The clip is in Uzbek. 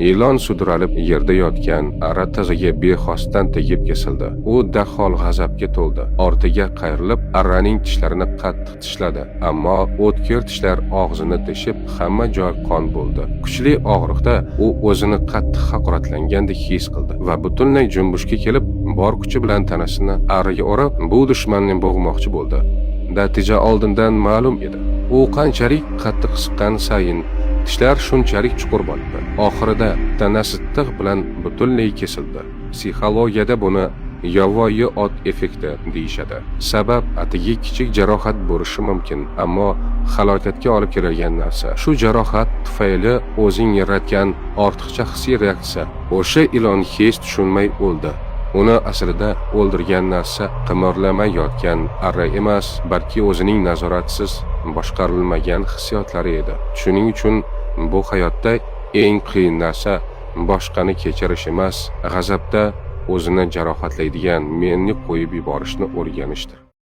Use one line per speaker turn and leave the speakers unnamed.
Ilon sudralib yerda yotgan arra tig'iga bexosdan tegib kesildi. U dahol g'azabga to'ldi. Ortiga qayrilib, arraning tishlarini qattiq tishladi, ammo o'tkir tishlar og'zini teshib, hamma joy qon bo'ldi. Kuchli og'riqda u o'zini qattiq haqoratlangandek his qildi va butunlay junbushga kelib, bor kuchi bilan tanasini arraga urib, bu dushmanni bo'g'moqchi bo'ldi. Natija oldindan ma'lum edi. U qanchalik qattiq siqqan sayin tishlar shunchalik chuqur bo'ldi. Oxirida tanasi tig' bilan butunlay kesildi. Psixologiyada buni yovvoyi ot effekti deyishadi. Sabab atiga kichik jarohat bo'lishi mumkin, ammo halokatga olib keladigan narsa shu jarohat tufayli o'zing yaratgan ortiqcha hissiy reaksiya. O'sha ilon hech tushunmay o'ldi. Uni aslida o'ldirgan narsa qimirlamay yotgan arra emas, balki o'zining nazoratsiz boshqarilmagan hissiyotlari edi. Shuning uchun bu hayotda eng qiyin narsa boshqani kechirish emas, g'azabda o'zini jarohatlaydigan menni qo'yib yuborishni o'rganishdir.